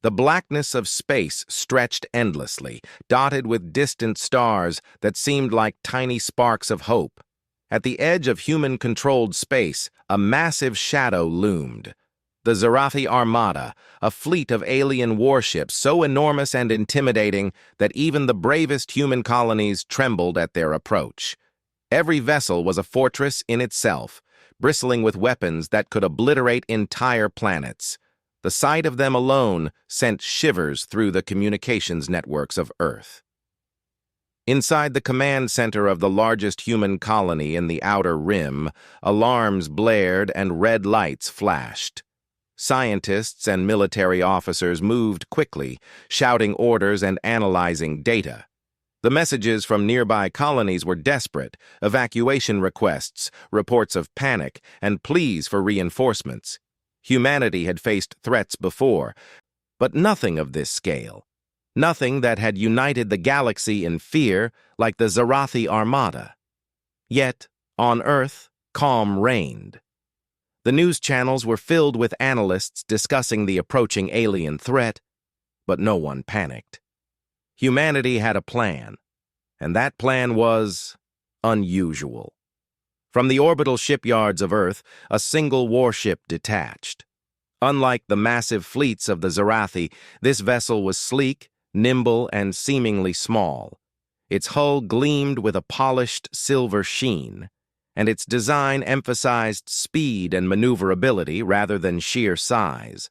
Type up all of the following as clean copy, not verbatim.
The blackness of space stretched endlessly, dotted with distant stars that seemed like tiny sparks of hope. At the edge of human-controlled space, a massive shadow loomed. The Zarathi Armada, a fleet of alien warships so enormous and intimidating that even the bravest human colonies trembled at their approach. Every vessel was a fortress in itself, bristling with weapons that could obliterate entire planets. The sight of them alone sent shivers through the communications networks of Earth. Inside the command center of the largest human colony in the Outer Rim, alarms blared and red lights flashed. Scientists and military officers moved quickly, shouting orders and analyzing data. The messages from nearby colonies were desperate: evacuation requests, reports of panic, and pleas for reinforcements. Humanity had faced threats before, but nothing of this scale. Nothing that had united the galaxy in fear like the Zarathi Armada. Yet, on Earth, calm reigned. The news channels were filled with analysts discussing the approaching alien threat, but no one panicked. Humanity had a plan, and that plan was unusual. From the orbital shipyards of Earth, a single warship detached. Unlike the massive fleets of the Zarathi, this vessel was sleek, nimble, and seemingly small. Its hull gleamed with a polished silver sheen, and its design emphasized speed and maneuverability rather than sheer size.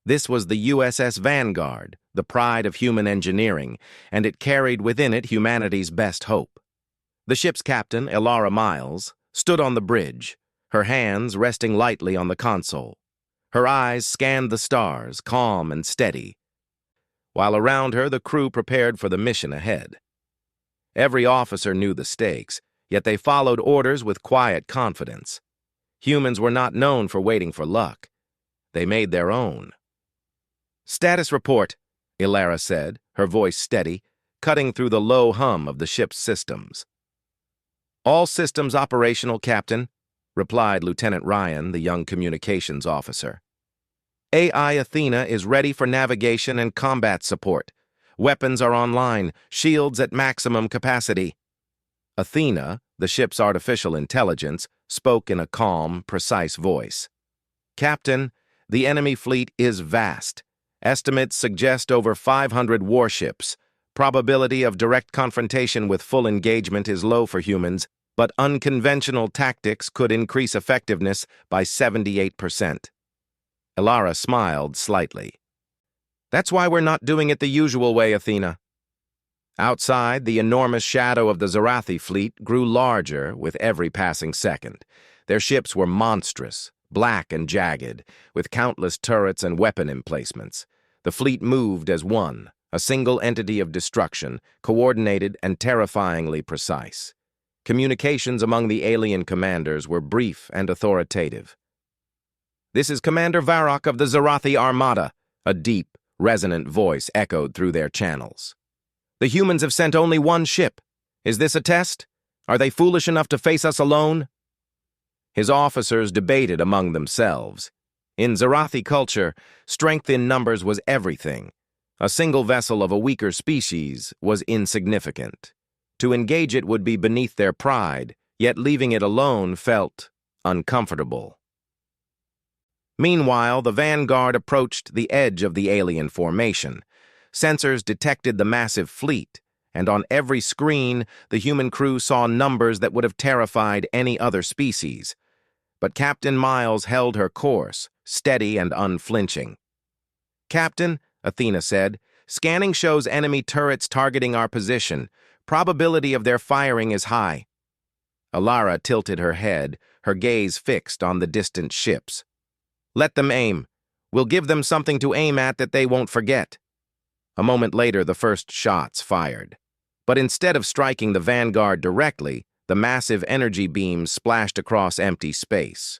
This was the USS Vanguard, the pride of human engineering, and it carried within it humanity's best hope. The ship's captain, Lyra Miles, stood on the bridge, her hands resting lightly on the console. Her eyes scanned the stars, calm and steady, while around her the crew prepared for the mission ahead. Every officer knew the stakes, yet they followed orders with quiet confidence. Humans were not known for waiting for luck. They made their own. "Status report," Lyra said, her voice steady, cutting through the low hum of the ship's systems. "All systems operational, Captain," replied Lieutenant Ryan, the young communications officer. "AI Athena is ready for navigation and combat support. Weapons are online, shields at maximum capacity." Athena, the ship's artificial intelligence, spoke in a calm, precise voice. "Captain, the enemy fleet is vast. Estimates suggest over 500 warships. Probability of direct confrontation with full engagement is low for humans, but unconventional tactics could increase effectiveness by 78%. Lyra smiled slightly. "That's why we're not doing it the usual way, Athena." Outside, the enormous shadow of the Zarathi fleet grew larger with every passing second. Their ships were monstrous, black and jagged, with countless turrets and weapon emplacements. The fleet moved as one, a single entity of destruction, coordinated and terrifyingly precise. Communications among the alien commanders were brief and authoritative. "This is Commander Varrock of the Zarathi Armada," a deep, resonant voice echoed through their channels. "The humans have sent only one ship. Is this a test? Are they foolish enough to face us alone?" His officers debated among themselves. In Zarathi culture, strength in numbers was everything. A single vessel of a weaker species was insignificant. To engage it would be beneath their pride, yet leaving it alone felt uncomfortable. Meanwhile, the Vanguard approached the edge of the alien formation. Sensors detected the massive fleet, and on every screen, the human crew saw numbers that would have terrified any other species. But Captain Miles held her course, steady and unflinching. "Captain," Athena said, "scanning shows enemy turrets targeting our position. Probability of their firing is high." Lyra tilted her head, her gaze fixed on the distant ships. "Let them aim. We'll give them something to aim at that they won't forget." A moment later, the first shots fired. But instead of striking the Vanguard directly, the massive energy beams splashed across empty space.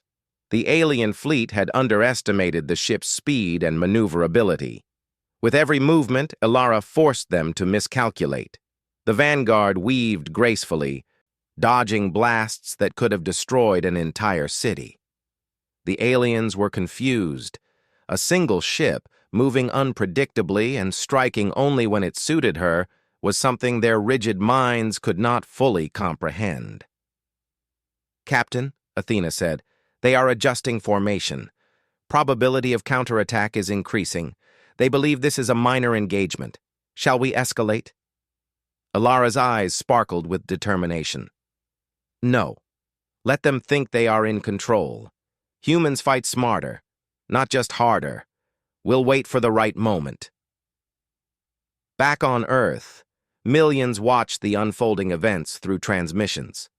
The alien fleet had underestimated the ship's speed and maneuverability. With every movement, Lyra forced them to miscalculate. The Vanguard weaved gracefully, dodging blasts that could have destroyed an entire city. The aliens were confused. A single ship, moving unpredictably and striking only when it suited her, was something their rigid minds could not fully comprehend. "Captain," Athena said, "they are adjusting formation. Probability of counterattack is increasing. They believe this is a minor engagement. Shall we escalate?" Alara's eyes sparkled with determination. "No. Let them think they are in control. Humans fight smarter, not just harder. We'll wait for the right moment." Back on Earth, millions watched the unfolding events through transmissions.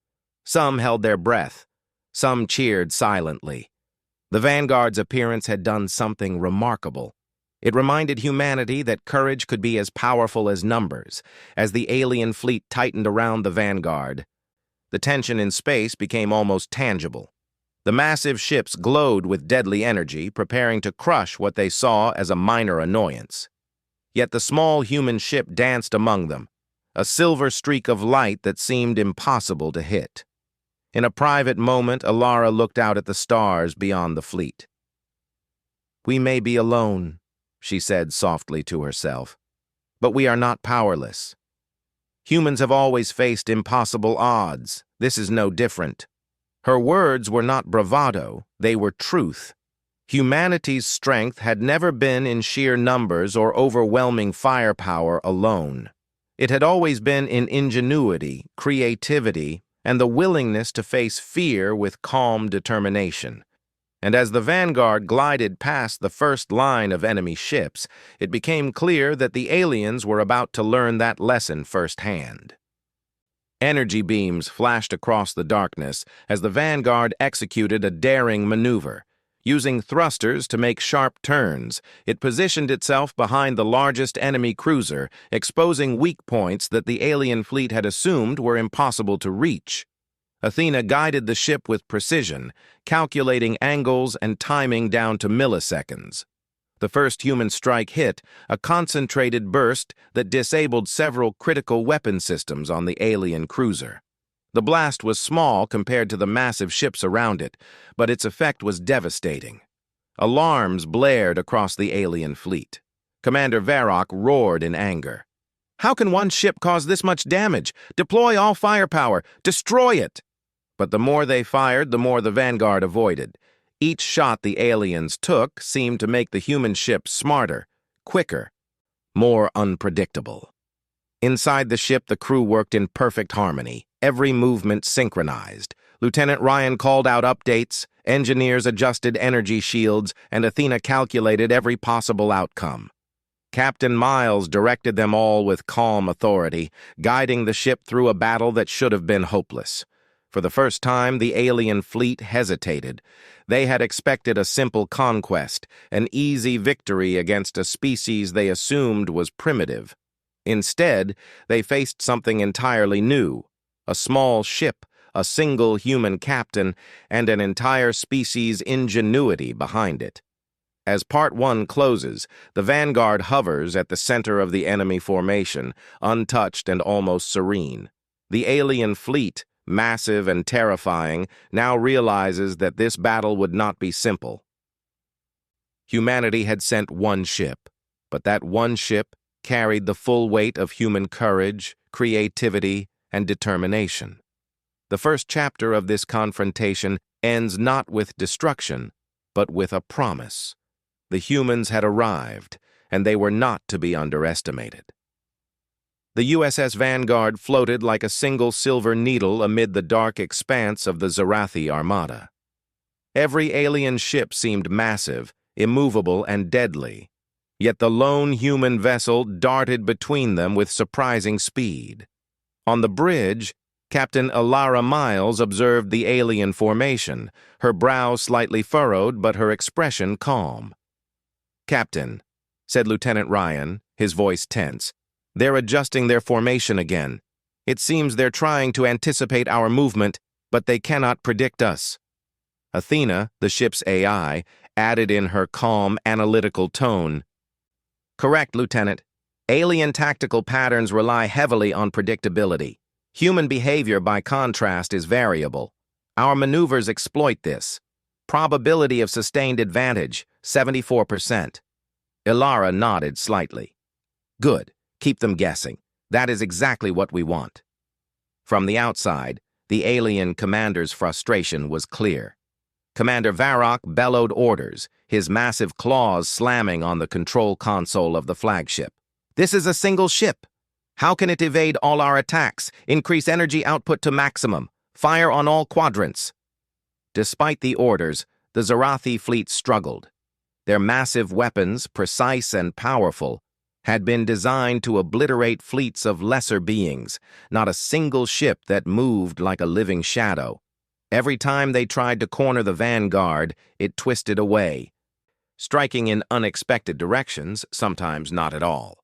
Some held their breath. Some cheered silently. The Vanguard's appearance had done something remarkable. It reminded humanity that courage could be as powerful as numbers. As the alien fleet tightened around the Vanguard, the tension in space became almost tangible. The massive ships glowed with deadly energy, preparing to crush what they saw as a minor annoyance. Yet the small human ship danced among them, a silver streak of light that seemed impossible to hit. In a private moment, Alara looked out at the stars beyond the fleet. "We may be alone," she said softly to herself, "but we are not powerless. Humans have always faced impossible odds. This is no different." Her words were not bravado, they were truth. Humanity's strength had never been in sheer numbers or overwhelming firepower alone. It had always been in ingenuity, creativity, and the willingness to face fear with calm determination. And as the Vanguard glided past the first line of enemy ships, it became clear that the aliens were about to learn that lesson firsthand. Energy beams flashed across the darkness as the Vanguard executed a daring maneuver. Using thrusters to make sharp turns, it positioned itself behind the largest enemy cruiser, exposing weak points that the alien fleet had assumed were impossible to reach. Athena guided the ship with precision, calculating angles and timing down to milliseconds. The first human strike hit a concentrated burst that disabled several critical weapon systems on the alien cruiser. The blast was small compared to the massive ships around it, but its effect was devastating. Alarms blared across the alien fleet. Commander Varrock roared in anger. "How can one ship cause this much damage? Deploy all firepower! Destroy it!" But the more they fired, the more the Vanguard avoided. Each shot the aliens took seemed to make the human ship smarter, quicker, more unpredictable. Inside the ship, the crew worked in perfect harmony, every movement synchronized. Lieutenant Ryan called out updates, engineers adjusted energy shields, and Athena calculated every possible outcome. Captain Miles directed them all with calm authority, guiding the ship through a battle that should have been hopeless. For the first time, the alien fleet hesitated. They had expected a simple conquest, an easy victory against a species they assumed was primitive. Instead, they faced something entirely new: a small ship, a single human captain, and an entire species' ingenuity behind it. As Part 1 closes, the Vanguard hovers at the center of the enemy formation, untouched and almost serene. The alien fleet, massive and terrifying, now realizes that this battle would not be simple. Humanity had sent one ship, but that one ship carried the full weight of human courage, creativity, and determination. The first chapter of this confrontation ends not with destruction, but with a promise. The humans had arrived, and they were not to be underestimated. The USS Vanguard floated like a single silver needle amid the dark expanse of the Zarathi Armada. Every alien ship seemed massive, immovable, and deadly, yet the lone human vessel darted between them with surprising speed. On the bridge, Captain Alara Miles observed the alien formation, her brow slightly furrowed but her expression calm. "Captain," said Lieutenant Ryan, his voice tense, "they're adjusting their formation again. It seems they're trying to anticipate our movement, but they cannot predict us." Athena, the ship's AI, added in her calm, analytical tone, "Correct, Lieutenant. Alien tactical patterns rely heavily on predictability. Human behavior, by contrast, is variable. Our maneuvers exploit this. Probability of sustained advantage, 74%. Ilara nodded slightly. Good. Keep them guessing. That is exactly what we want. From the outside, the alien commander's frustration was clear. Commander Varrock bellowed orders, his massive claws slamming on the control console of the flagship. This is a single ship. How can it evade all our attacks, increase energy output to maximum, fire on all quadrants? Despite the orders, the Zarathi fleet struggled. Their massive weapons, precise and powerful, had been designed to obliterate fleets of lesser beings, not a single ship that moved like a living shadow. Every time they tried to corner the vanguard, it twisted away, striking in unexpected directions, sometimes not at all.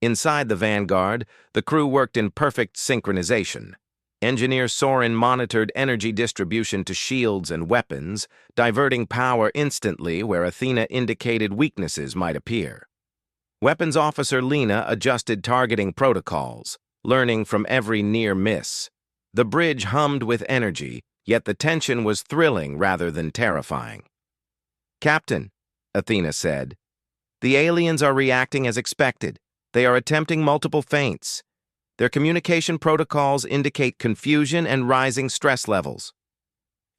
Inside the vanguard, the crew worked in perfect synchronization. Engineer Storym monitored energy distribution to shields and weapons, diverting power instantly where Athena indicated weaknesses might appear. Weapons Officer Lena adjusted targeting protocols, learning from every near miss. The bridge hummed with energy, yet the tension was thrilling rather than terrifying. "Captain," Athena said, "the aliens are reacting as expected. They are attempting multiple feints. Their communication protocols indicate confusion and rising stress levels."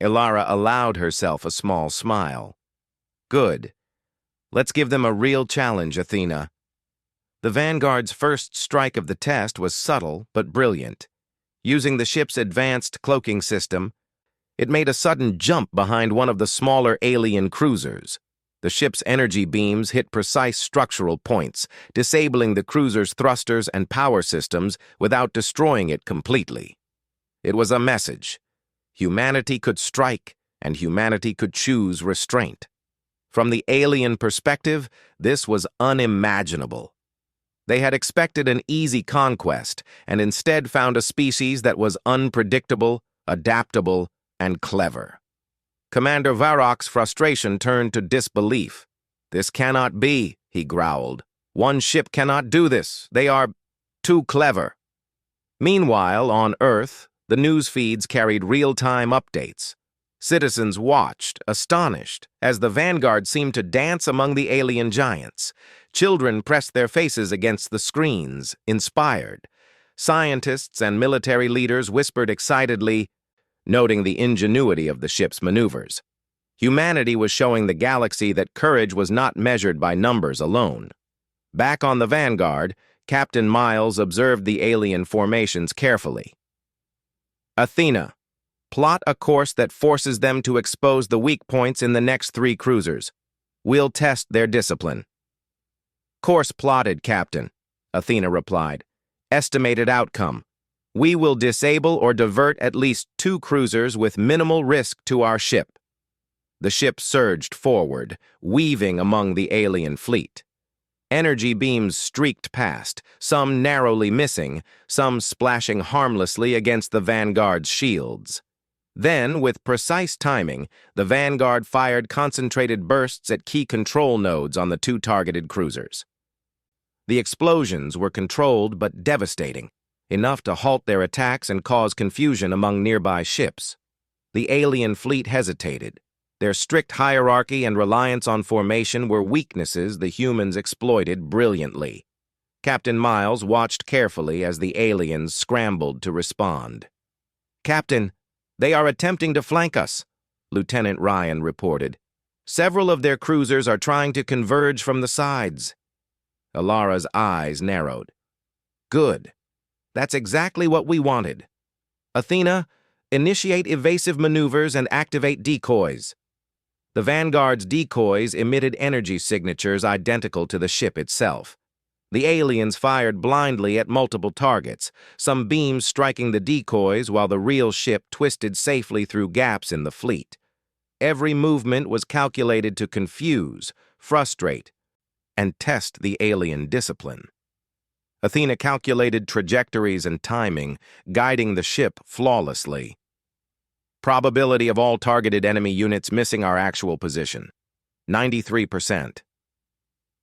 Ilara allowed herself a small smile. "Good. Let's give them a real challenge, Athena." The Vanguard's first strike of the test was subtle but brilliant. Using the ship's advanced cloaking system, it made a sudden jump behind one of the smaller alien cruisers. The ship's energy beams hit precise structural points, disabling the cruiser's thrusters and power systems without destroying it completely. It was a message. Humanity could strike, and humanity could choose restraint. From the alien perspective, this was unimaginable. They had expected an easy conquest, and instead found a species that was unpredictable, adaptable, and clever. Commander Varrock's frustration turned to disbelief. "This cannot be," he growled. "One ship cannot do this. They are too clever." Meanwhile, on Earth, the news feeds carried real-time updates. Citizens watched, astonished, as the Vanguard seemed to dance among the alien giants. Children pressed their faces against the screens, inspired. Scientists and military leaders whispered excitedly, noting the ingenuity of the ship's maneuvers. Humanity was showing the galaxy that courage was not measured by numbers alone. Back on the Vanguard, Captain Miles observed the alien formations carefully. "Athena, plot a course that forces them to expose the weak points in the next 3 cruisers. We'll test their discipline." "Course plotted, Captain," Athena replied. "Estimated outcome. We will disable or divert at least 2 cruisers with minimal risk to our ship." The ship surged forward, weaving among the alien fleet. Energy beams streaked past, some narrowly missing, some splashing harmlessly against the Vanguard's shields. Then, with precise timing, the Vanguard fired concentrated bursts at key control nodes on the 2 targeted cruisers. The explosions were controlled but devastating, enough to halt their attacks and cause confusion among nearby ships. The alien fleet hesitated. Their strict hierarchy and reliance on formation were weaknesses the humans exploited brilliantly. Captain Miles watched carefully as the aliens scrambled to respond. "Captain, they are attempting to flank us," Lieutenant Ryan reported. "Several of their cruisers are trying to converge from the sides." Ilara's eyes narrowed. "Good. That's exactly what we wanted. Athena, initiate evasive maneuvers and activate decoys." The Vanguard's decoys emitted energy signatures identical to the ship itself. The aliens fired blindly at multiple targets, some beams striking the decoys while the real ship twisted safely through gaps in the fleet. Every movement was calculated to confuse, frustrate, and test the alien discipline. Athena calculated trajectories and timing, guiding the ship flawlessly. Probability of all targeted enemy units missing our actual position, 93%.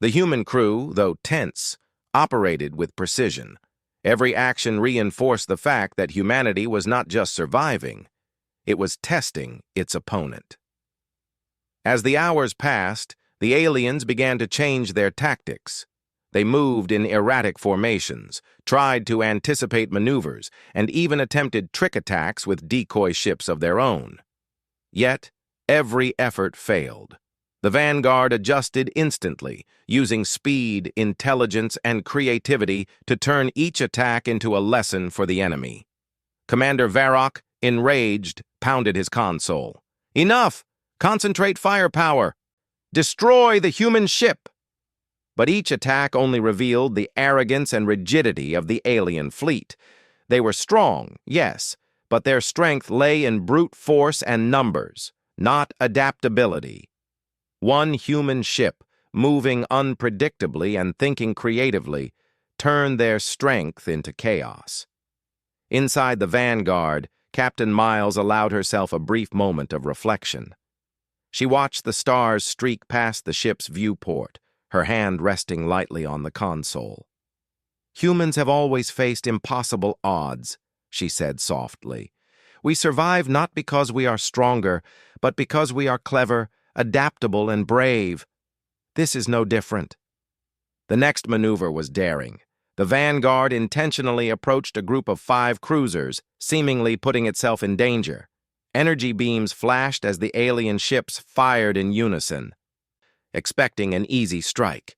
The human crew, though tense, operated with precision. Every action reinforced the fact that humanity was not just surviving, it was testing its opponent. As the hours passed, The aliens began to change their tactics. They moved in erratic formations, tried to anticipate maneuvers, and even attempted trick attacks with decoy ships of their own. Yet, every effort failed. The Vanguard adjusted instantly, using speed, intelligence, and creativity to turn each attack into a lesson for the enemy. Commander Varrock, enraged, pounded his console. "Enough! Concentrate firepower! Destroy the human ship!" But each attack only revealed the arrogance and rigidity of the alien fleet. They were strong, yes, but their strength lay in brute force and numbers, not adaptability. One human ship, moving unpredictably and thinking creatively, turned their strength into chaos. Inside the Vanguard, Captain Miles allowed herself a brief moment of reflection. She watched the stars streak past the ship's viewport, her hand resting lightly on the console. "Humans have always faced impossible odds," she said softly. "We survive not because we are stronger, but because we are clever, adaptable, and brave. This is no different." The next maneuver was daring. The Vanguard intentionally approached a group of 5 cruisers, seemingly putting itself in danger. Energy beams flashed as the alien ships fired in unison, expecting an easy strike.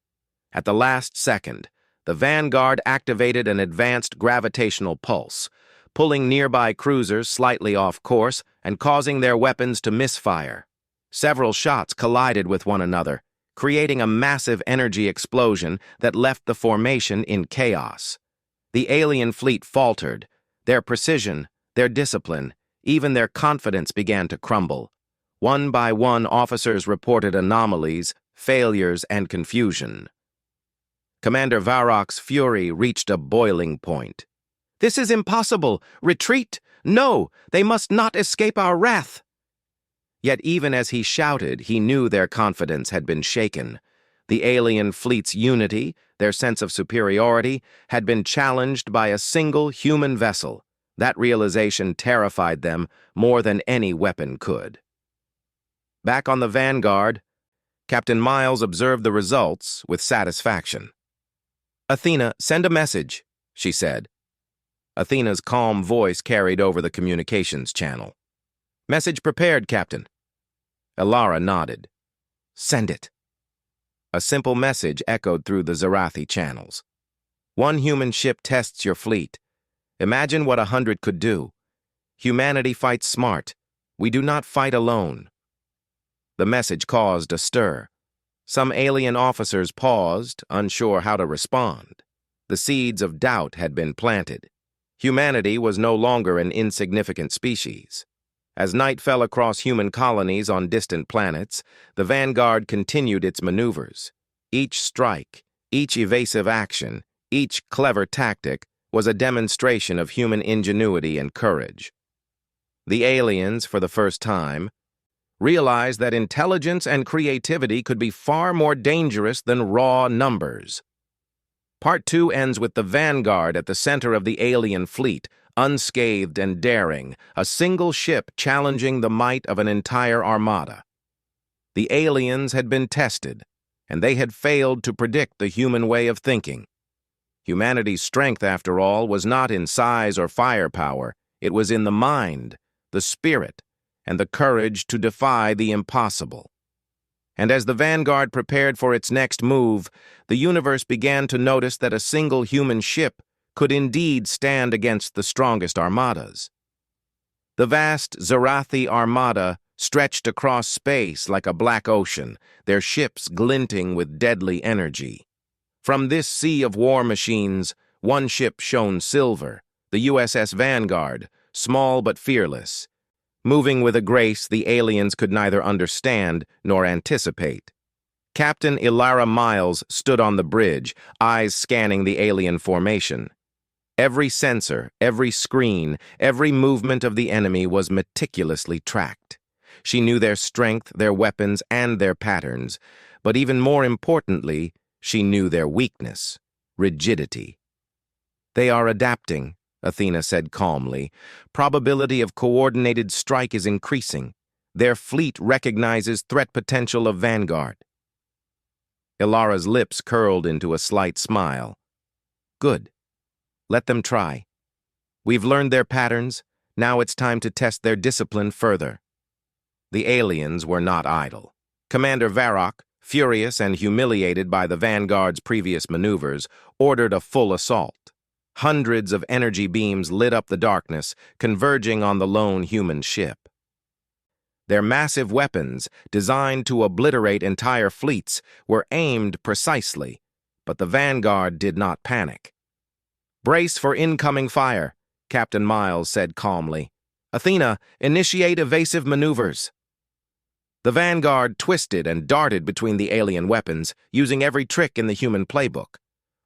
At the last second, the Vanguard activated an advanced gravitational pulse, pulling nearby cruisers slightly off course and causing their weapons to misfire. Several shots collided with one another, creating a massive energy explosion that left the formation in chaos. The alien fleet faltered. Their precision, their discipline, even their confidence began to crumble. One by one, officers reported anomalies, failures, and confusion. Commander Varrock's fury reached a boiling point. "This is impossible! Retreat! No! They must not escape our wrath!" Yet even as he shouted, he knew their confidence had been shaken. The alien fleet's unity, their sense of superiority, had been challenged by a single human vessel. That realization terrified them more than any weapon could. Back on the Vanguard, Captain Miles observed the results with satisfaction. "Athena, send a message," she said. Athena's calm voice carried over the communications channel. "Message prepared, Captain." Elara nodded. "Send it." A simple message echoed through the Zarathi channels. "One human ship tests your fleet. Imagine what 100 could do. Humanity fights smart. We do not fight alone." The message caused a stir. Some alien officers paused, unsure how to respond. The seeds of doubt had been planted. Humanity was no longer an insignificant species. As night fell across human colonies on distant planets, the Vanguard continued its maneuvers. Each strike, each evasive action, each clever tactic was a demonstration of human ingenuity and courage. The aliens, for the first time, realized that intelligence and creativity could be far more dangerous than raw numbers. Part 2 ends with the Vanguard at the center of the alien fleet, unscathed and daring, a single ship challenging the might of an entire armada. The aliens had been tested, and they had failed to predict the human way of thinking. Humanity's strength, after all, was not in size or firepower. It was in the mind, the spirit, and the courage to defy the impossible. And as the Vanguard prepared for its next move, the universe began to notice that a single human ship could indeed stand against the strongest armadas. The vast Zarathi Armada stretched across space like a black ocean, their ships glinting with deadly energy. From this sea of war machines, one ship shone silver, the USS Vanguard, small but fearless. Moving with a grace the aliens could neither understand nor anticipate. Captain Lyra Miles stood on the bridge, eyes scanning the alien formation. Every sensor, every screen, every movement of the enemy was meticulously tracked. She knew their strength, their weapons, and their patterns, but even more importantly, she knew their weakness, rigidity. "They are adapting," Athena said calmly. "Probability of coordinated strike is increasing. Their fleet recognizes threat potential of Vanguard." Ilara's lips curled into a slight smile. Good. Let them try. We've learned their patterns. Now it's time to test their discipline further. The aliens were not idle. Commander Varrock, furious and humiliated by the Vanguard's previous maneuvers, ordered a full assault. Hundreds of energy beams lit up the darkness, converging on the lone human ship. Their massive weapons, designed to obliterate entire fleets, were aimed precisely, but the Vanguard did not panic. "Brace for incoming fire," Captain Miles said calmly. "Athena, initiate evasive maneuvers." The Vanguard twisted and darted between the alien weapons, using every trick in the human playbook.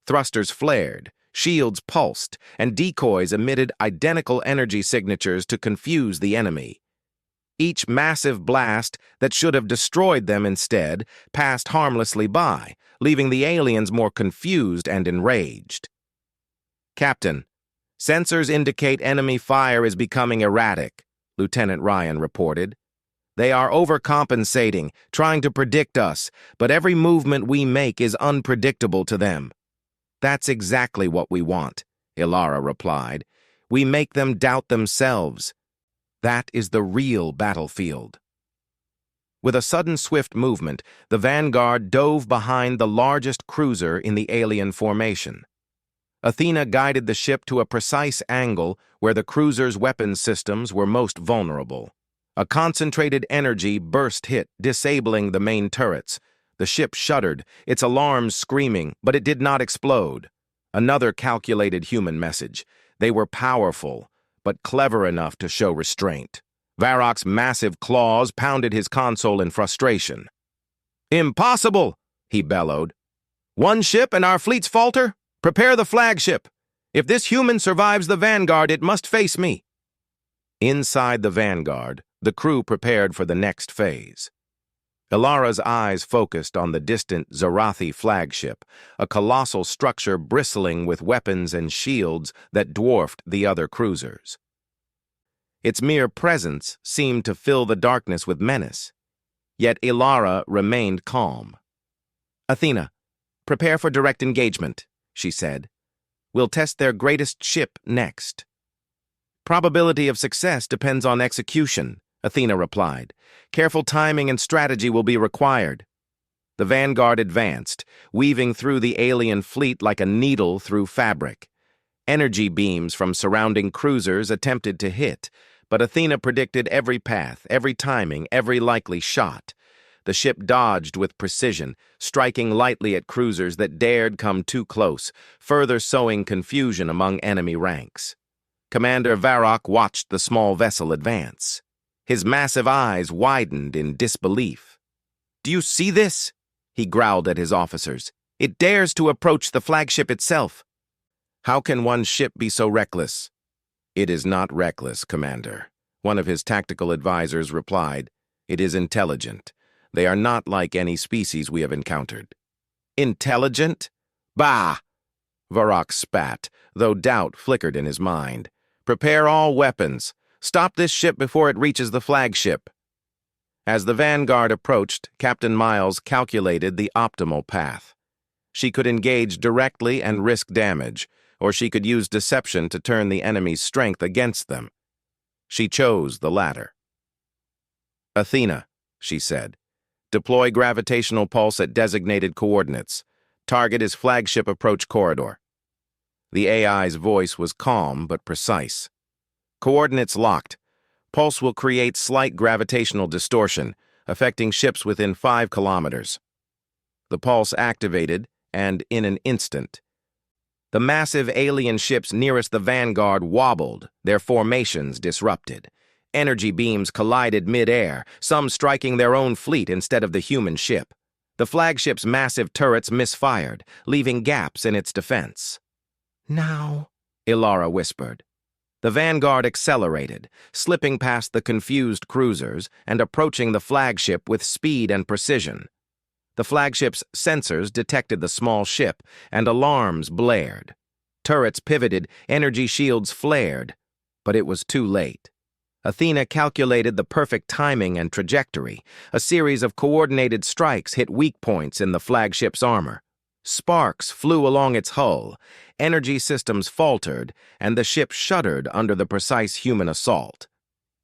Thrusters flared, shields pulsed, and decoys emitted identical energy signatures to confuse the enemy. Each massive blast that should have destroyed them instead passed harmlessly by, leaving the aliens more confused and enraged. "Captain, sensors indicate enemy fire is becoming erratic," Lieutenant Ryan reported. "They are overcompensating, trying to predict us, but every movement we make is unpredictable to them." "That's exactly what we want," Ilara replied. "We make them doubt themselves. That is the real battlefield." With a sudden swift movement, the Vanguard dove behind the largest cruiser in the alien formation. Athena guided the ship to a precise angle where the cruiser's weapons systems were most vulnerable. A concentrated energy burst hit, disabling the main turrets. The ship shuddered, its alarms screaming, but it did not explode. Another calculated human message. They were powerful, but clever enough to show restraint. Varrock's massive claws pounded his console in frustration. "Impossible!" he bellowed. "One ship and our fleets falter? Prepare the flagship. If this human survives the Vanguard, it must face me." Inside the Vanguard, the crew prepared for the next phase. Ilara's eyes focused on the distant Zarathi flagship, a colossal structure bristling with weapons and shields that dwarfed the other cruisers. Its mere presence seemed to fill the darkness with menace, yet Ilara remained calm. "Athena, prepare for direct engagement," she said. "We'll test their greatest ship next." "Probability of success depends on execution," Athena replied. "Careful timing and strategy will be required." The Vanguard advanced, weaving through the alien fleet like a needle through fabric. Energy beams from surrounding cruisers attempted to hit, but Athena predicted every path, every timing, every likely shot. The ship dodged with precision, striking lightly at cruisers that dared come too close, further sowing confusion among enemy ranks. Commander Varrock watched the small vessel advance. His massive eyes widened in disbelief. "Do you see this?" he growled at his officers. "It dares to approach the flagship itself." "How can one ship be so reckless?" "It is not reckless, Commander," one of his tactical advisors replied. "It is intelligent. They are not like any species we have encountered." "Intelligent? Bah!" Varrock spat, though doubt flickered in his mind. "Prepare all weapons. Stop this ship before it reaches the flagship." As the Vanguard approached, Captain Miles calculated the optimal path. She could engage directly and risk damage, or she could use deception to turn the enemy's strength against them. She chose the latter. "Athena," she said, "deploy gravitational pulse at designated coordinates. Target is flagship approach corridor." The AI's voice was calm but precise. "Coordinates locked. Pulse will create slight gravitational distortion, affecting ships within 5 kilometers. The pulse activated, and in an instant, the massive alien ships nearest the Vanguard wobbled, their formations disrupted. Energy beams collided mid-air, some striking their own fleet instead of the human ship. The flagship's massive turrets misfired, leaving gaps in its defense. "Now," Ilara whispered. The Vanguard accelerated, slipping past the confused cruisers and approaching the flagship with speed and precision. The flagship's sensors detected the small ship, and alarms blared. Turrets pivoted, energy shields flared, but it was too late. Athena calculated the perfect timing and trajectory. A series of coordinated strikes hit weak points in the flagship's armor. Sparks flew along its hull, energy systems faltered, and the ship shuddered under the precise human assault.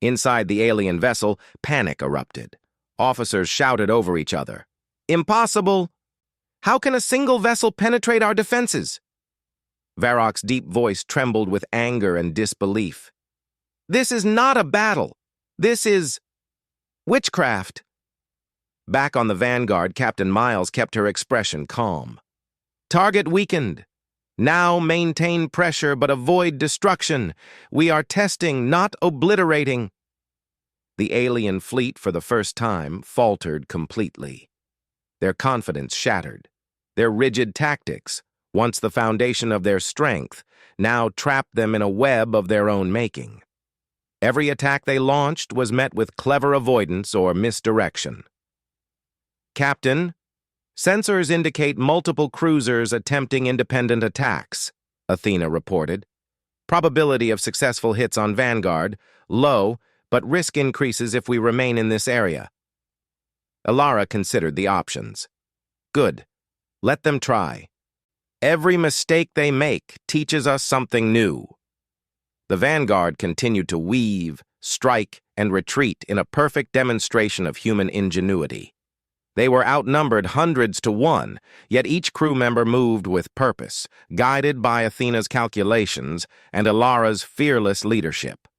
Inside the alien vessel, panic erupted. Officers shouted over each other. "Impossible! How can a single vessel penetrate our defenses?" Varroc's deep voice trembled with anger and disbelief. "This is not a battle. This is witchcraft." Back on the Vanguard, Captain Miles kept her expression calm. "Target weakened. Now maintain pressure but avoid destruction. We are testing, not obliterating." The alien fleet, for the first time, faltered completely. Their confidence shattered. Their rigid tactics, once the foundation of their strength, now trapped them in a web of their own making. Every attack they launched was met with clever avoidance or misdirection. "Captain, sensors indicate multiple cruisers attempting independent attacks," Athena reported. "Probability of successful hits on Vanguard, low, but risk increases if we remain in this area." Lyra considered the options. "Good. Let them try. Every mistake they make teaches us something new." The Vanguard continued to weave, strike, and retreat in a perfect demonstration of human ingenuity. They were outnumbered hundreds to one, yet each crew member moved with purpose, guided by Athena's calculations and Lyra's fearless leadership.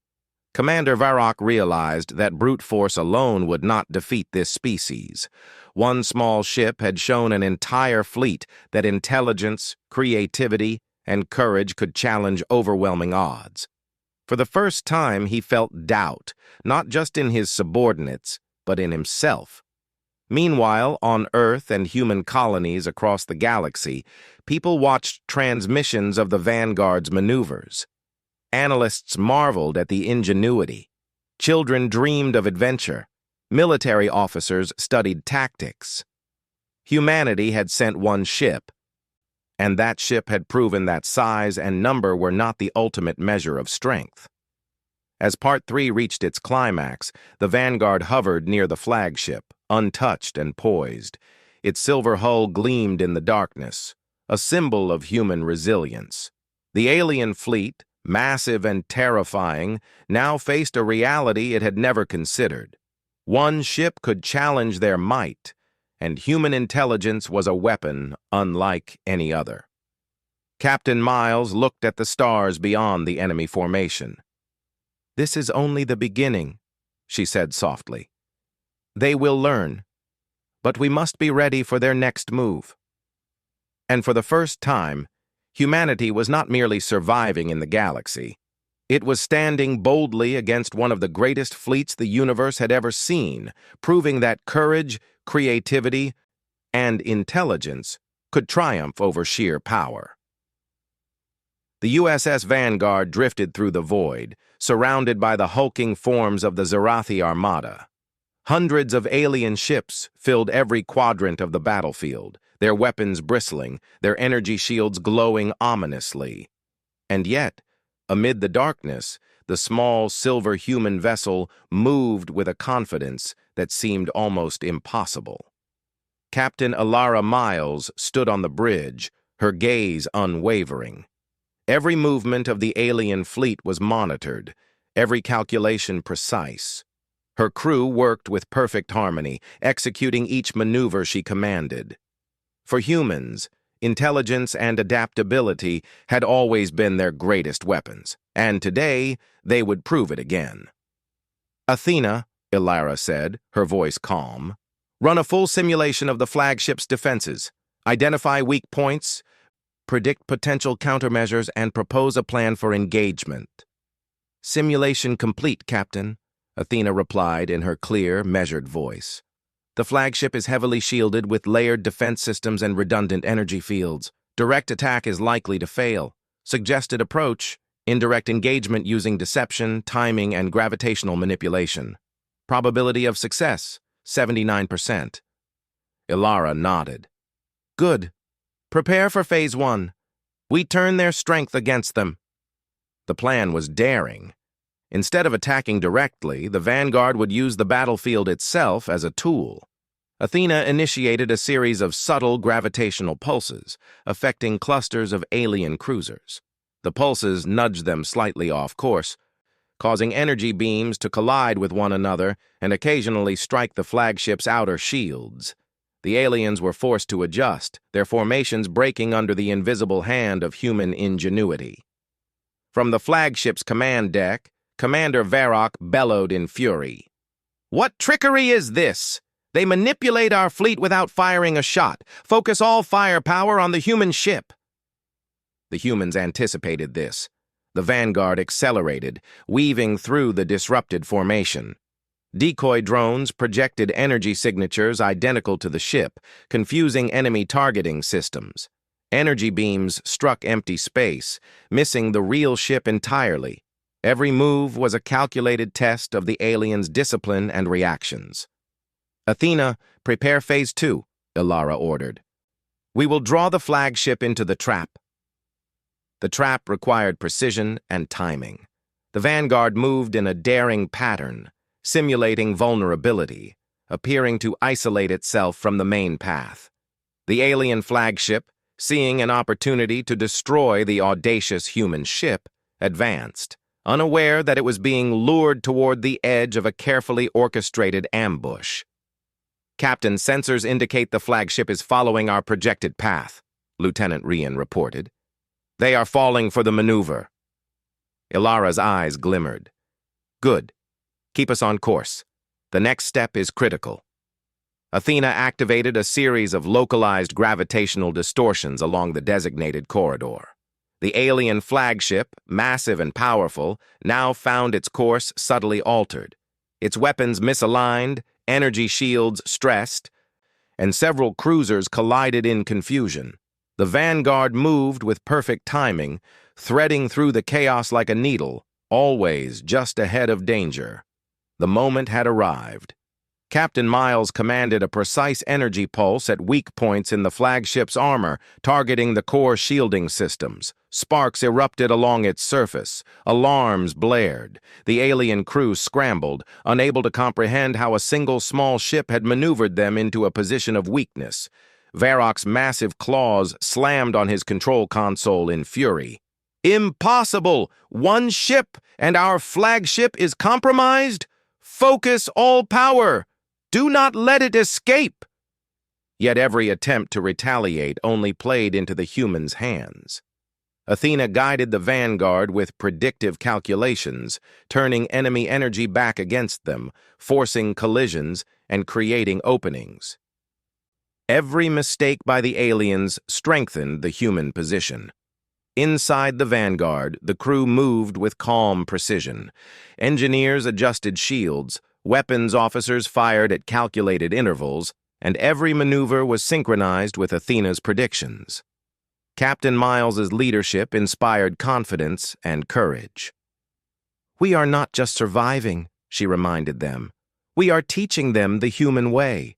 Commander Varroc realized that brute force alone would not defeat this species. One small ship had shown an entire fleet that intelligence, creativity, and courage could challenge overwhelming odds. For the first time, he felt doubt, not just in his subordinates, but in himself. Meanwhile, on Earth and human colonies across the galaxy, people watched transmissions of the Vanguard's maneuvers. Analysts marveled at the ingenuity. Children dreamed of adventure. Military officers studied tactics. Humanity had sent one ship, and that ship had proven that size and number were not the ultimate measure of strength. As Part 3 reached its climax, the Vanguard hovered near the flagship, untouched and poised. Its silver hull gleamed in the darkness, a symbol of human resilience. The alien fleet, massive and terrifying, now faced a reality it had never considered. One ship could challenge their might, and human intelligence was a weapon unlike any other. Captain Miles looked at the stars beyond the enemy formation. "This is only the beginning," she said softly. "They will learn, but we must be ready for their next move." And for the first time, humanity was not merely surviving in the galaxy. It was standing boldly against one of the greatest fleets the universe had ever seen, proving that courage, creativity, and intelligence could triumph over sheer power. The USS Vanguard drifted through the void, surrounded by the hulking forms of the Zarathi Armada. Hundreds of alien ships filled every quadrant of the battlefield, their weapons bristling, their energy shields glowing ominously. And yet, amid the darkness, the small silver human vessel moved with a confidence that seemed almost impossible. Captain Lyra Miles stood on the bridge, her gaze unwavering. Every movement of the alien fleet was monitored, every calculation precise. Her crew worked with perfect harmony, executing each maneuver she commanded. For humans, intelligence and adaptability had always been their greatest weapons, and today they would prove it again. "Athena," Lyra said, her voice calm, "run a full simulation of the flagship's defenses. Identify weak points, predict potential countermeasures, and propose a plan for engagement." "Simulation complete, Captain," Athena replied in her clear, measured voice. "The flagship is heavily shielded with layered defense systems and redundant energy fields. Direct attack is likely to fail. Suggested approach, indirect engagement using deception, timing, and gravitational manipulation. Probability of success, 79%. Lyra nodded. "Good. Prepare for Phase 1. We turn their strength against them." The plan was daring, Instead of attacking directly, the Vanguard would use the battlefield itself as a tool. Athena initiated a series of subtle gravitational pulses, affecting clusters of alien cruisers. The pulses nudged them slightly off course, causing energy beams to collide with one another and occasionally strike the flagship's outer shields. The aliens were forced to adjust, their formations breaking under the invisible hand of human ingenuity. From the flagship's command deck, Commander Varrock bellowed in fury. "What trickery is this? They manipulate our fleet without firing a shot, focus all firepower on the human ship." The humans anticipated this. The Vanguard accelerated, weaving through the disrupted formation. Decoy drones projected energy signatures identical to the ship, confusing enemy targeting systems. Energy beams struck empty space, missing the real ship entirely. Every move was a calculated test of the aliens' discipline and reactions. "Athena, prepare Phase 2, Lyra ordered. "We will draw the flagship into the trap." The trap required precision and timing. The Vanguard moved in a daring pattern, simulating vulnerability, appearing to isolate itself from the main path. The alien flagship, seeing an opportunity to destroy the audacious human ship, advanced, unaware that it was being lured toward the edge of a carefully orchestrated ambush. "Captain, sensors indicate the flagship is following our projected path," Lieutenant Rian reported. "They are falling for the maneuver." Ilara's eyes glimmered. "Good. Keep us on course. The next step is critical." Athena activated a series of localized gravitational distortions along the designated corridor. The alien flagship, massive and powerful, now found its course subtly altered. Its weapons misaligned, energy shields stressed, and several cruisers collided in confusion. The Vanguard moved with perfect timing, threading through the chaos like a needle, always just ahead of danger. The moment had arrived. Captain Miles commanded a precise energy pulse at weak points in the flagship's armor, targeting the core shielding systems. Sparks erupted along its surface. Alarms blared. The alien crew scrambled, unable to comprehend how a single small ship had maneuvered them into a position of weakness. Varrock's massive claws slammed on his control console in fury. "Impossible! One ship, and our flagship is compromised? Focus all power! Do not let it escape!" Yet every attempt to retaliate only played into the humans' hands. Athena guided the Vanguard with predictive calculations, turning enemy energy back against them, forcing collisions and creating openings. Every mistake by the aliens strengthened the human position. Inside the Vanguard, the crew moved with calm precision. Engineers adjusted shields, weapons officers fired at calculated intervals, and every maneuver was synchronized with Athena's predictions. Captain Miles's leadership inspired confidence and courage. "We are not just surviving," she reminded them. "We are teaching them the human way."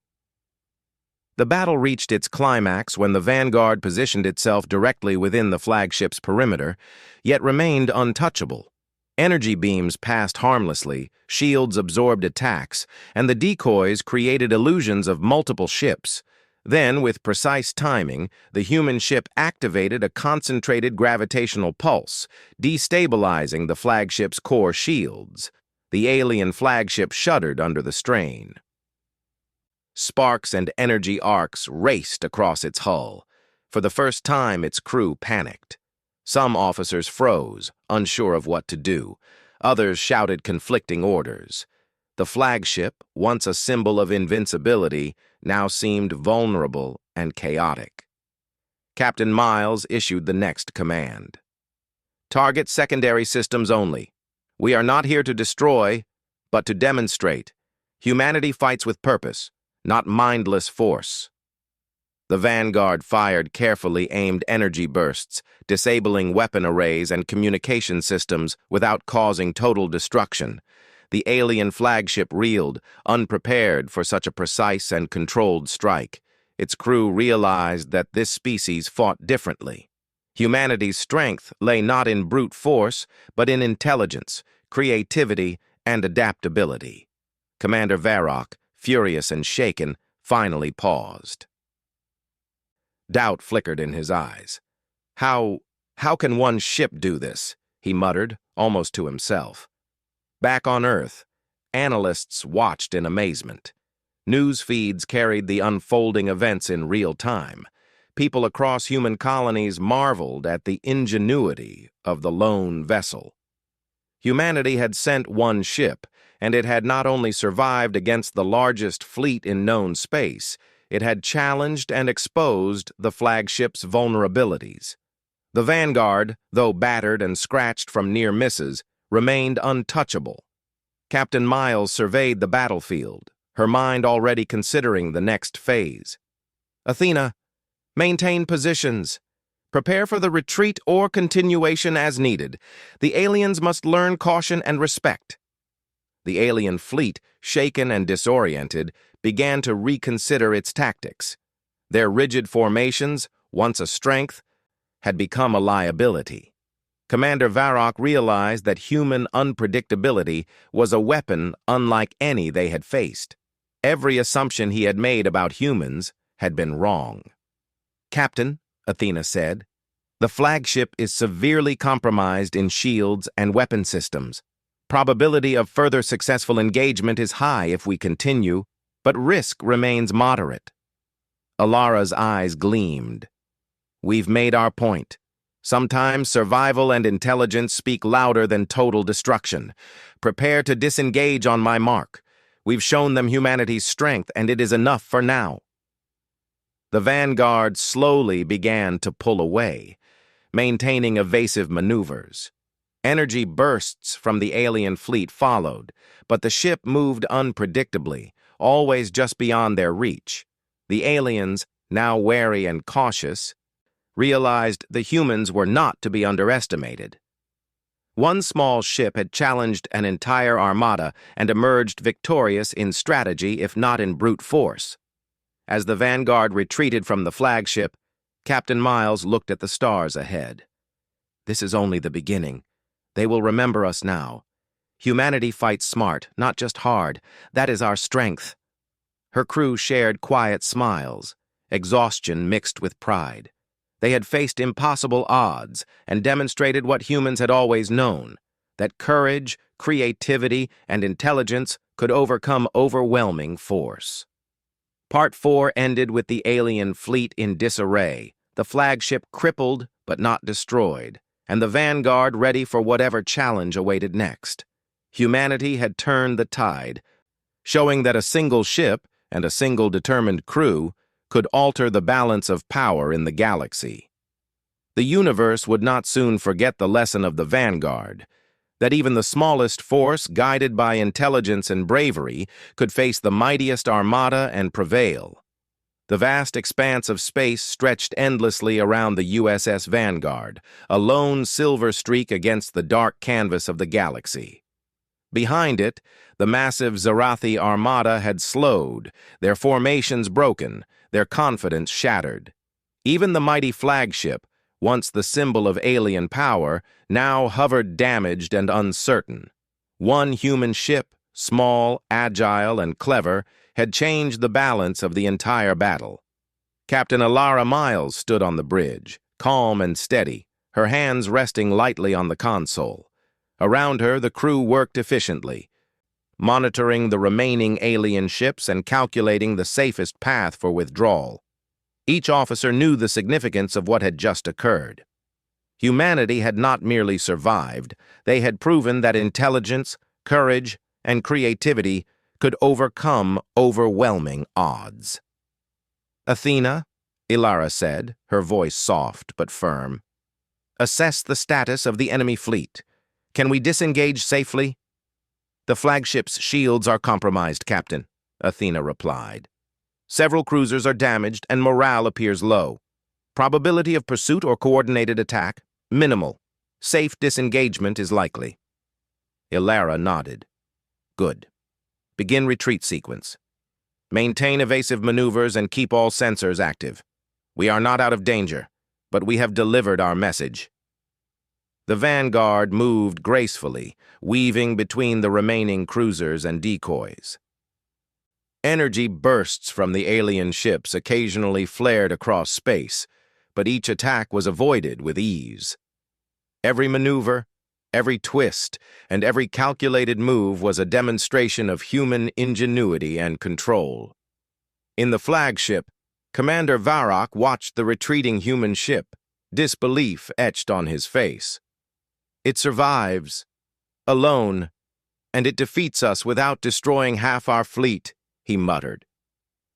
The battle reached its climax when the Vanguard positioned itself directly within the flagship's perimeter, yet remained untouchable. Energy beams passed harmlessly, shields absorbed attacks, and the decoys created illusions of multiple ships. Then, with precise timing, the human ship activated a concentrated gravitational pulse, destabilizing the flagship's core shields. The alien flagship shuddered under the strain. Sparks and energy arcs raced across its hull. For the first time, its crew panicked. Some officers froze, unsure of what to do. Others shouted conflicting orders. The flagship, once a symbol of invincibility, now seemed vulnerable and chaotic. Captain Miles issued the next command. "Target secondary systems only. We are not here to destroy, but to demonstrate. Humanity fights with purpose, not mindless force." The Vanguard fired carefully aimed energy bursts, disabling weapon arrays and communication systems without causing total destruction. The alien flagship reeled, unprepared for such a precise and controlled strike. Its crew realized that this species fought differently. Humanity's strength lay not in brute force, but in intelligence, creativity, and adaptability. Commander Varrock, furious and shaken, finally paused. Doubt flickered in his eyes. How can one ship do this? He muttered, almost to himself. Back on Earth, analysts watched in amazement. News feeds carried the unfolding events in real time. People across human colonies marveled at the ingenuity of the lone vessel. Humanity had sent one ship, and it had not only survived against the largest fleet in known space, it had challenged and exposed the flagship's vulnerabilities. The Vanguard, though battered and scratched from near misses, remained untouchable. Captain Miles surveyed the battlefield, her mind already considering the next phase. Athena, maintain positions. Prepare for the retreat or continuation as needed. The aliens must learn caution and respect. The alien fleet, shaken and disoriented, began to reconsider its tactics. Their rigid formations, once a strength, had become a liability. Commander Varrock realized that human unpredictability was a weapon unlike any they had faced. Every assumption he had made about humans had been wrong. "Captain," Athena said, "the flagship is severely compromised in shields and weapon systems. Probability of further successful engagement is high if we continue, but risk remains moderate." Alara's eyes gleamed. "We've made our point. Sometimes survival and intelligence speak louder than total destruction. Prepare to disengage on my mark. We've shown them humanity's strength, and it is enough for now." The Vanguard slowly began to pull away, maintaining evasive maneuvers. Energy bursts from the alien fleet followed, but the ship moved unpredictably, always just beyond their reach. The aliens, now wary and cautious, realized the humans were not to be underestimated. One small ship had challenged an entire armada and emerged victorious in strategy if not in brute force. As the Vanguard retreated from the flagship, Captain Miles looked at the stars ahead. "This is only the beginning. They will remember us now. Humanity fights smart, not just hard. That is our strength." Her crew shared quiet smiles, exhaustion mixed with pride. They had faced impossible odds and demonstrated what humans had always known, that courage, creativity, and intelligence could overcome overwhelming force. Part 4 ended with the alien fleet in disarray, the flagship crippled but not destroyed, and the Vanguard ready for whatever challenge awaited next. Humanity had turned the tide, showing that a single ship and a single determined crew could alter the balance of power in the galaxy. The universe would not soon forget the lesson of the Vanguard, that even the smallest force, guided by intelligence and bravery, could face the mightiest armada and prevail. The vast expanse of space stretched endlessly around the USS Vanguard, a lone silver streak against the dark canvas of the galaxy. Behind it, the massive Zarathi Armada had slowed, their formations broken, their confidence shattered. Even the mighty flagship, once the symbol of alien power, now hovered damaged and uncertain. One human ship, small, agile, and clever, had changed the balance of the entire battle. Captain Alara Miles stood on the bridge, calm and steady, her hands resting lightly on the console. Around her, the crew worked efficiently, monitoring the remaining alien ships and calculating the safest path for withdrawal. Each officer knew the significance of what had just occurred. Humanity had not merely survived, they had proven that intelligence, courage, and creativity could overcome overwhelming odds. "Athena," Ilara said, her voice soft but firm, "assess the status of the enemy fleet. Can we disengage safely?" "The flagship's shields are compromised, Captain," Athena replied. "Several cruisers are damaged and morale appears low. Probability of pursuit or coordinated attack? Minimal. Safe disengagement is likely." Ilara nodded. "Good. Begin retreat sequence. Maintain evasive maneuvers and keep all sensors active. We are not out of danger, but we have delivered our message." The vanguard moved gracefully, weaving between the remaining cruisers and decoys. Energy bursts from the alien ships occasionally flared across space, but each attack was avoided with ease. Every maneuver, every twist, and every calculated move was a demonstration of human ingenuity and control. In the flagship, Commander Varrock watched the retreating human ship, disbelief etched on his face. "It survives, alone, and it defeats us without destroying half our fleet," he muttered.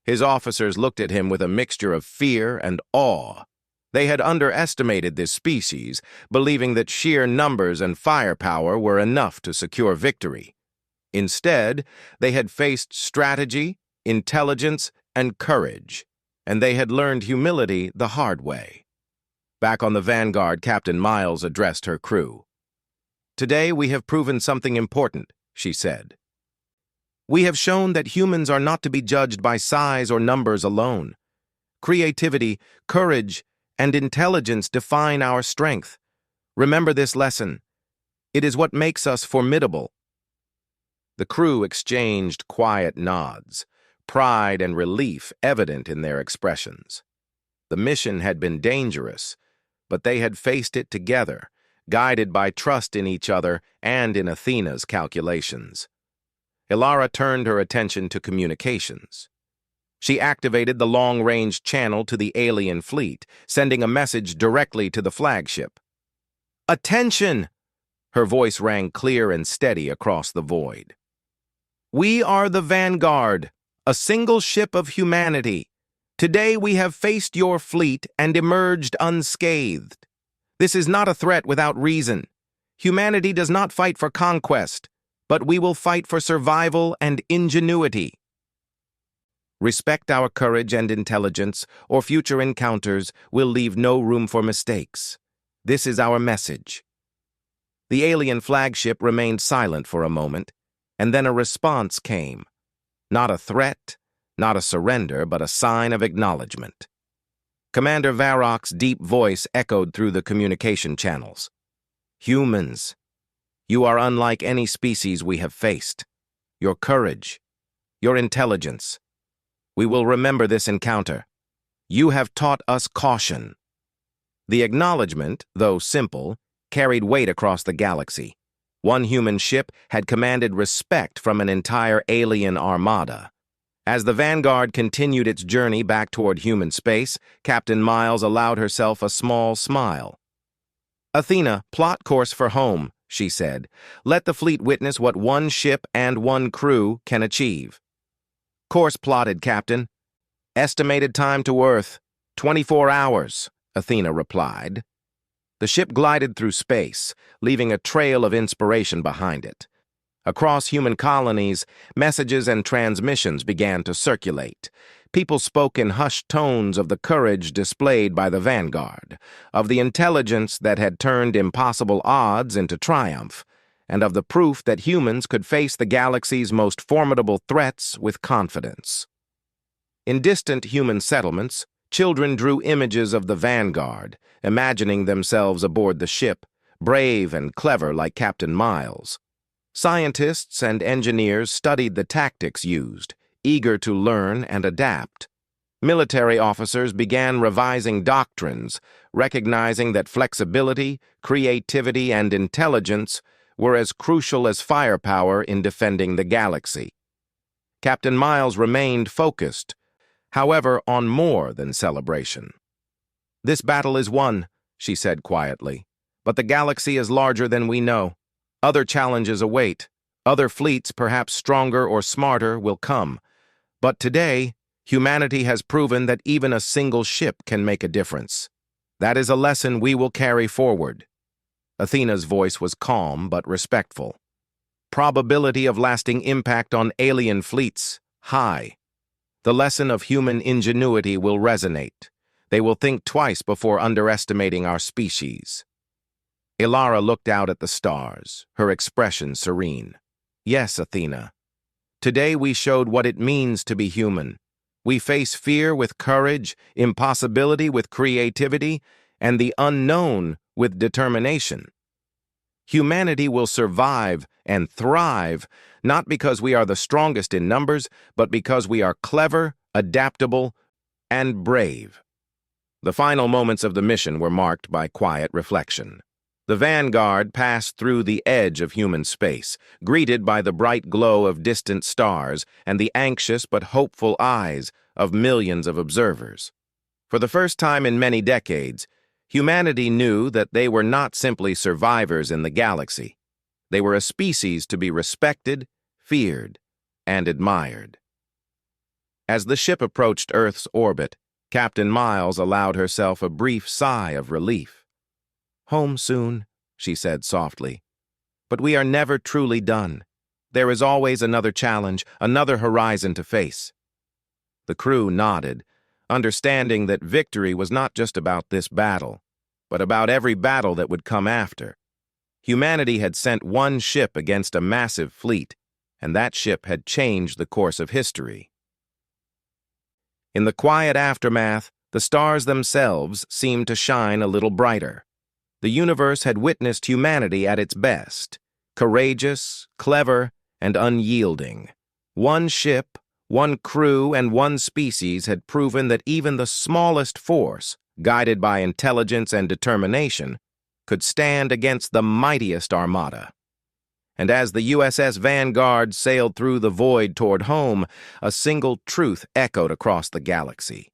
His officers looked at him with a mixture of fear and awe. They had underestimated this species, believing that sheer numbers and firepower were enough to secure victory. Instead, they had faced strategy, intelligence, and courage, and they had learned humility the hard way. Back on the Vanguard, Captain Miles addressed her crew. "Today we have proven something important," she said. "We have shown that humans are not to be judged by size or numbers alone. Creativity, courage, and intelligence define our strength. Remember this lesson. It is what makes us formidable." The crew exchanged quiet nods, pride and relief evident in their expressions. The mission had been dangerous, but they had faced it together, guided by trust in each other and in Athena's calculations. Ilara turned her attention to communications. She activated the long-range channel to the alien fleet, sending a message directly to the flagship. "Attention!" Her voice rang clear and steady across the void. "We are the Vanguard, a single ship of humanity. Today we have faced your fleet and emerged unscathed. This is not a threat without reason. Humanity does not fight for conquest, but we will fight for survival and ingenuity. Respect our courage and intelligence, or future encounters will leave no room for mistakes. This is our message." The alien flagship remained silent for a moment, and then a response came. Not a threat, not a surrender, but a sign of acknowledgement. Commander Varrock's deep voice echoed through the communication channels. "Humans, you are unlike any species we have faced. Your courage, your intelligence. We will remember this encounter. You have taught us caution." The acknowledgement, though simple, carried weight across the galaxy. One human ship had commanded respect from an entire alien armada. As the Vanguard continued its journey back toward human space, Captain Miles allowed herself a small smile. "Athena, plot course for home," she said. "Let the fleet witness what one ship and one crew can achieve." "Course plotted, Captain. Estimated time to Earth, 24 hours, Athena replied. The ship glided through space, leaving a trail of inspiration behind it. Across human colonies, messages and transmissions began to circulate. People spoke in hushed tones of the courage displayed by the Vanguard, of the intelligence that had turned impossible odds into triumph, and of the proof that humans could face the galaxy's most formidable threats with confidence. In distant human settlements, children drew images of the Vanguard, imagining themselves aboard the ship, brave and clever like Captain Miles. Scientists and engineers studied the tactics used, eager to learn and adapt. Military officers began revising doctrines, recognizing that flexibility, creativity, and intelligence were as crucial as firepower in defending the galaxy. Captain Miles remained focused, however, on more than celebration. "This battle is won," she said quietly, "but the galaxy is larger than we know. Other challenges await. Other fleets, perhaps stronger or smarter, will come. But today, humanity has proven that even a single ship can make a difference. That is a lesson we will carry forward." Athena's voice was calm but respectful. "Probability of lasting impact on alien fleets, high. The lesson of human ingenuity will resonate. They will think twice before underestimating our species." Ilara looked out at the stars, her expression serene. "Yes, Athena. Today we showed what it means to be human. We face fear with courage, impossibility with creativity, and the unknown with determination. Humanity will survive and thrive, not because we are the strongest in numbers, but because we are clever, adaptable, and brave. The final moments of the mission were marked by quiet reflection. The Vanguard passed through the edge of human space, greeted by the bright glow of distant stars and the anxious but hopeful eyes of millions of observers. For the first time in many decades, humanity knew that they were not simply survivors in the galaxy. They were a species to be respected, feared, and admired. As the ship approached Earth's orbit, Captain Miles allowed herself a brief sigh of relief. "Home soon," she said softly. "But we are never truly done. There is always another challenge, another horizon to face." The crew nodded, understanding that victory was not just about this battle, but about every battle that would come after. Humanity had sent one ship against a massive fleet, and that ship had changed the course of history. In the quiet aftermath, the stars themselves seemed to shine a little brighter. The universe had witnessed humanity at its best, courageous, clever, and unyielding. One ship, one crew, and one species had proven that even the smallest force, guided by intelligence and determination, could stand against the mightiest Armada. And as the USS Vanguard sailed through the void toward home, a single truth echoed across the galaxy.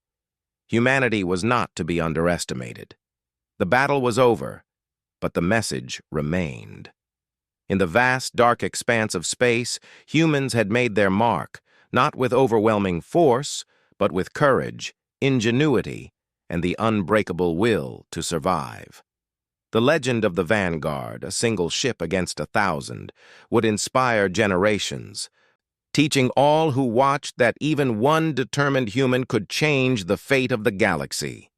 Humanity was not to be underestimated. The battle was over, but the message remained. In the vast, dark expanse of space, humans had made their mark, not with overwhelming force, but with courage, ingenuity, and the unbreakable will to survive. The legend of the Vanguard, a single ship against 1,000, would inspire generations, teaching all who watched that even one determined human could change the fate of the galaxy.